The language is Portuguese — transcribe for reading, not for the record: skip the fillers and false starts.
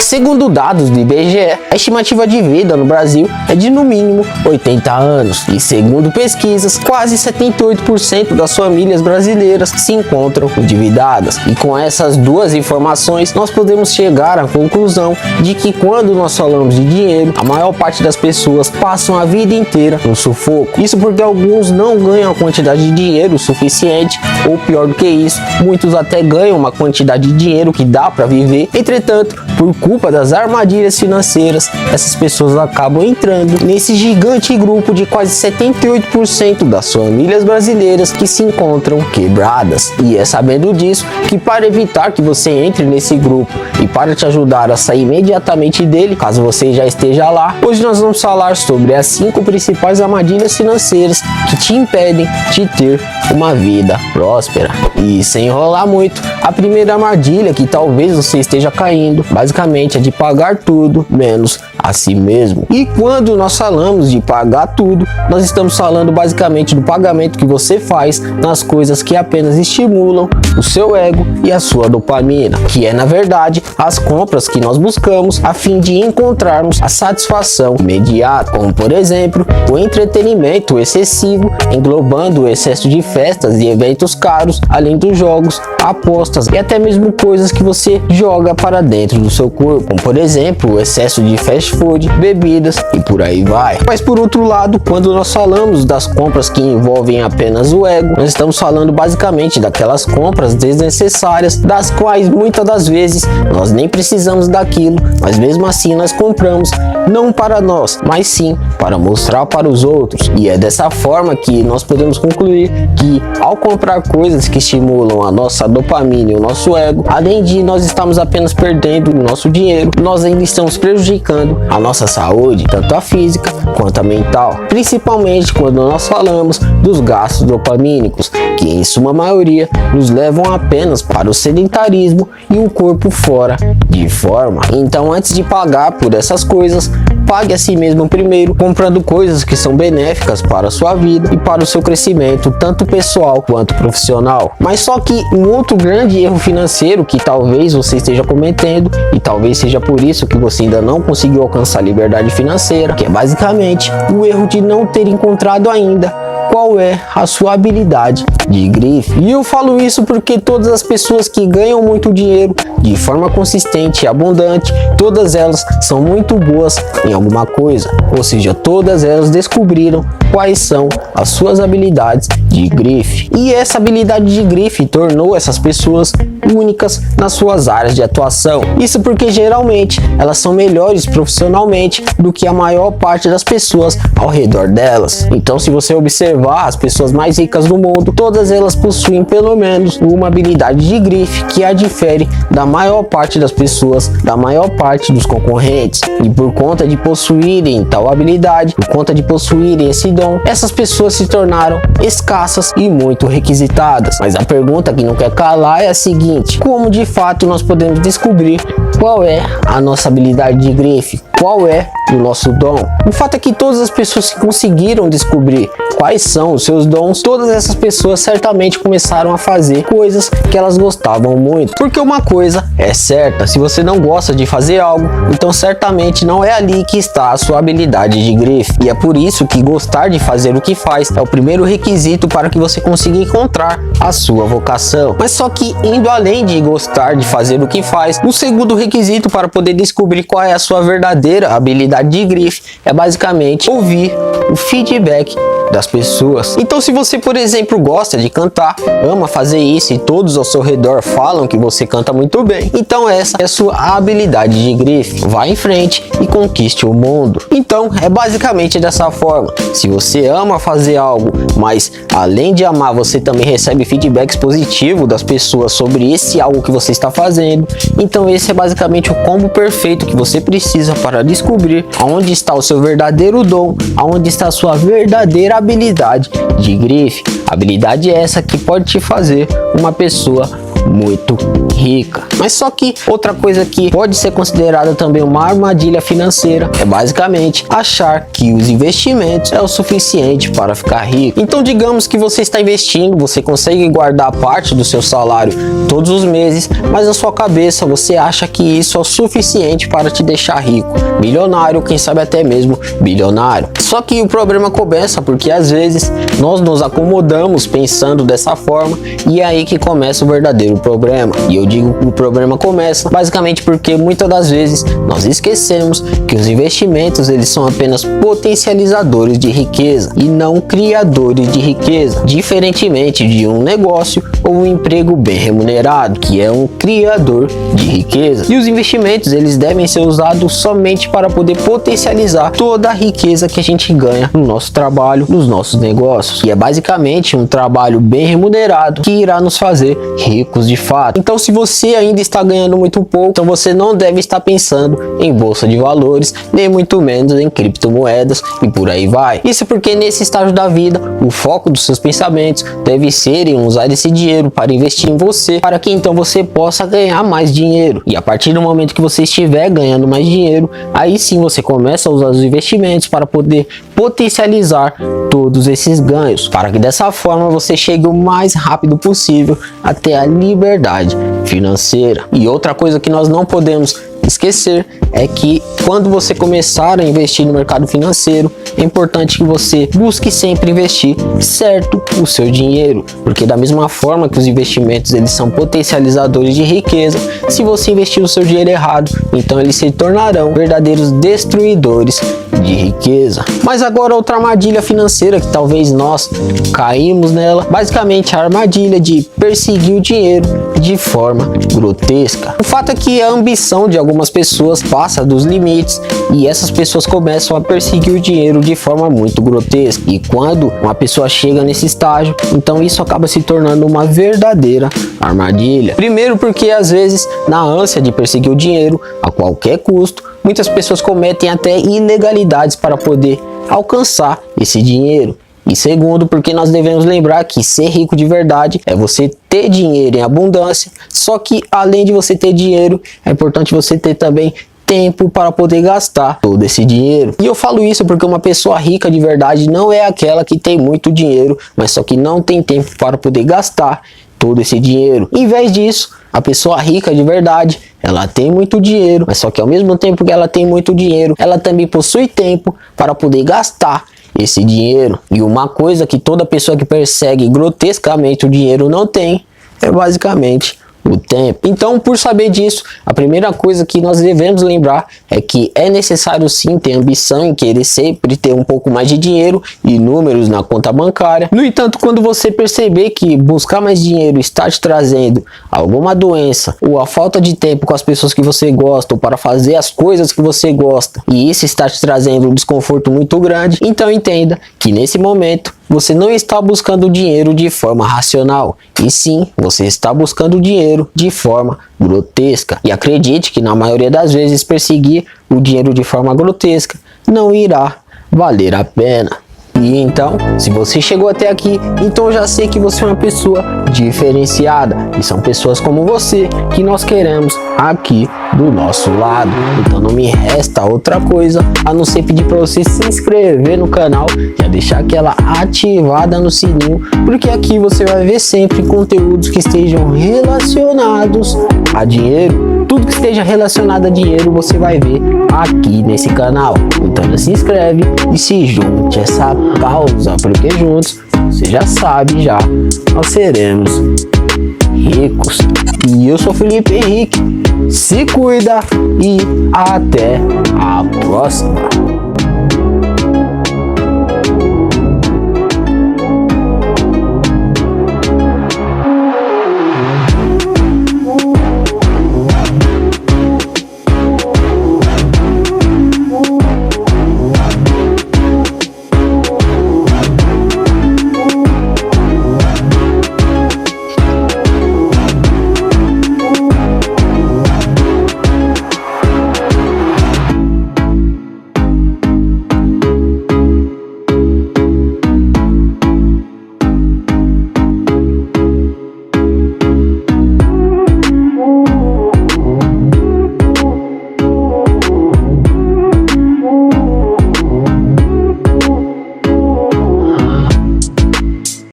Segundo dados do IBGE, a estimativa de vida no Brasil é de no mínimo 80 anos. E segundo pesquisas, quase 78% das famílias brasileiras se encontram endividadas. E com essas duas informações, nós podemos chegar à conclusão de que quando nós falamos de dinheiro, a maior parte das pessoas passam a vida inteira no sufoco. Isso porque alguns não ganham a quantidade de dinheiro suficiente, ou pior do que isso, muitos até ganham uma quantidade de dinheiro que dá para viver. Entretanto, por culpa das armadilhas financeiras, essas pessoas acabam entrando nesse gigante grupo de quase 78% das famílias brasileiras que se encontram quebradas. E é sabendo disso que, para evitar que você entre nesse grupo e para te ajudar a sair imediatamente dele, caso você já esteja lá, hoje nós vamos falar sobre as 5 principais armadilhas financeiras que te impedem de ter uma vida próspera. E sem enrolar muito, a primeira armadilha que talvez você esteja caindo, basicamente é de pagar tudo menos a si mesmo. E quando nós falamos de pagar tudo, nós estamos falando basicamente do pagamento que você faz nas coisas que apenas estimulam o seu ego e a sua dopamina, que é na verdade as compras que nós buscamos a fim de encontrarmos a satisfação imediata, como por exemplo o entretenimento excessivo, englobando o excesso de festas e eventos caros, além dos jogos, apostas e até mesmo coisas que você joga para dentro do seu corpo, como por exemplo o excesso de fast food, bebidas e por aí vai. Mas por outro lado, quando nós falamos das compras que envolvem apenas o ego, nós estamos falando basicamente daquelas compras desnecessárias, das quais muitas das vezes nós nem precisamos daquilo, mas mesmo assim nós compramos, não para nós, mas sim para mostrar para os outros. E é dessa forma que nós podemos concluir que ao comprar coisas que estimulam a nossa dopamina e o nosso ego, além de nós estamos apenas perdendo o nosso dinheiro, nós ainda estamos prejudicando a nossa saúde, tanto a física quanto a mental, principalmente quando nós falamos dos gastos dopamínicos, que em sua maioria nos levam apenas para o sedentarismo e um corpo fora de forma. Então, antes de pagar por essas coisas, pague a si mesmo primeiro, comprando coisas que são benéficas para a sua vida e para o seu crescimento, tanto pessoal quanto profissional. Mas só que um outro grande erro financeiro que talvez você esteja cometendo, e talvez seja por isso que você ainda não conseguiu alcançar a liberdade financeira, que é basicamente o erro de não ter encontrado ainda qual é a sua habilidade de grife. E eu falo isso porque todas as pessoas que ganham muito dinheiro de forma consistente e abundante, todas elas são muito boas em alguma coisa, ou seja, todas elas descobriram quais são as suas habilidades de grife. E essa habilidade de grife tornou essas pessoas únicas nas suas áreas de atuação. Isso porque geralmente elas são melhores profissionalmente do que a maior parte das pessoas ao redor delas. Então, se você observar as pessoas mais ricas do mundo, todas elas possuem pelo menos uma habilidade de grife que a difere da maior parte das pessoas, da maior parte dos concorrentes. E por conta de possuírem tal habilidade, por conta de possuírem esse dom, essas pessoas se tornaram escassas e muito requisitadas. Mas a pergunta que não quer calar é a seguinte: como de fato nós podemos descobrir qual é a nossa habilidade de grife? Qual é o nosso dom? O fato é que todas as pessoas que conseguiram descobrir quais são os seus dons, todas essas pessoas certamente começaram a fazer coisas que elas gostavam muito. Porque uma coisa é certa: se você não gosta de fazer algo, então certamente não é ali que está a sua habilidade de grife. E é por isso que gostar de fazer o que faz é o primeiro requisito para que você consiga encontrar a sua vocação. Mas só que, indo além de gostar de fazer o que faz, o segundo requisito para poder descobrir qual é a sua verdadeira habilidade de grife é basicamente ouvir o feedback das pessoas. Então, se você, por exemplo, gosta de cantar, ama fazer isso e todos ao seu redor falam que você canta muito bem, então essa é a sua habilidade de grife. Vá em frente e conquiste o mundo. Então, é basicamente dessa forma. Se você ama fazer algo, mas além de amar, você também recebe feedbacks positivos das pessoas sobre esse algo que você está fazendo, então esse é basicamente o combo perfeito que você precisa para descobrir aonde está o seu verdadeiro dom, aonde está a sua verdadeira habilidade de grife. Habilidade essa que pode te fazer uma pessoa muito rica. Mas só que outra coisa que pode ser considerada também uma armadilha financeira é basicamente achar que os investimentos é o suficiente para ficar rico. Então digamos que você está investindo, você consegue guardar parte do seu salário todos os meses, mas na sua cabeça você acha que isso é o suficiente para te deixar rico, milionário, quem sabe até mesmo bilionário. Só que o problema começa porque às vezes nós nos acomodamos pensando dessa forma e é aí que começa o verdadeiro problema. E eu digo que o problema começa basicamente porque muitas das vezes nós esquecemos que os investimentos eles são apenas potencializadores de riqueza e não criadores de riqueza, diferentemente de um negócio ou um emprego bem remunerado, que é um criador de riqueza. E os investimentos eles devem ser usados somente para poder potencializar toda a riqueza que a gente ganha no nosso trabalho, nos nossos negócios, e é basicamente um trabalho bem remunerado que irá nos fazer ricos de fato. Então se você ainda está ganhando muito pouco, então você não deve estar pensando em bolsa de valores, nem muito menos em criptomoedas e por aí vai. Isso porque nesse estágio da vida, o foco dos seus pensamentos deve ser em usar esse dinheiro para investir em você, para que então você possa ganhar mais dinheiro. E a partir do momento que você estiver ganhando mais dinheiro, aí sim você começa a usar os investimentos para poder potencializar todos esses ganhos, para que dessa forma você chegue o mais rápido possível até a liberdade financeira. E outra coisa que nós não podemos esquecer é que quando você começar a investir no mercado financeiro, é importante que você busque sempre investir certo o seu dinheiro, porque da mesma forma que os investimentos eles são potencializadores de riqueza, se você investir o seu dinheiro errado, então eles se tornarão verdadeiros destruidores de riqueza. Mas agora outra armadilha financeira que talvez nós caímos nela, basicamente a armadilha de perseguir o dinheiro de forma grotesca. O fato é que a ambição de algumas pessoas passa dos limites e essas pessoas começam a perseguir o dinheiro de forma muito grotesca. E quando uma pessoa chega nesse estágio, então isso acaba se tornando uma verdadeira armadilha. Primeiro porque às vezes na ânsia de perseguir o dinheiro a qualquer custo, muitas pessoas cometem até ilegalidades para poder alcançar esse dinheiro. E segundo, porque nós devemos lembrar que ser rico de verdade é você ter dinheiro em abundância, só que além de você ter dinheiro, é importante você ter também tempo para poder gastar todo esse dinheiro. E eu falo isso porque uma pessoa rica de verdade não é aquela que tem muito dinheiro, mas só que não tem tempo para poder gastar todo esse dinheiro. Em vez disso, a pessoa rica de verdade, ela tem muito dinheiro, mas só que ao mesmo tempo que ela tem muito dinheiro, ela também possui tempo para poder gastar esse dinheiro. E uma coisa que toda pessoa que persegue grotescamente o dinheiro não tem é basicamente o tempo. Então, por saber disso, a primeira coisa que nós devemos lembrar é que é necessário sim ter ambição em querer sempre ter um pouco mais de dinheiro e números na conta bancária. No entanto, quando você perceber que buscar mais dinheiro está te trazendo alguma doença ou a falta de tempo com as pessoas que você gosta ou para fazer as coisas que você gosta, e isso está te trazendo um desconforto muito grande, então entenda que nesse momento você não está buscando dinheiro de forma racional, e sim, você está buscando dinheiro de forma grotesca. E acredite que na maioria das vezes perseguir o dinheiro de forma grotesca não irá valer a pena. E então, se você chegou até aqui, então eu já sei que você é uma pessoa diferenciada. E são pessoas como você que nós queremos aqui do nosso lado. Então não me resta outra coisa a não ser pedir para você se inscrever no canal, já deixar aquela ativada no sininho, porque aqui você vai ver sempre conteúdos que estejam relacionados a dinheiro. Tudo que esteja relacionado a dinheiro você vai ver aqui nesse canal. Então já se inscreve e se junte a essa causa, porque juntos, você já sabe já, nós seremos ricos. E eu sou Felipe Henrique, se cuida e até a próxima.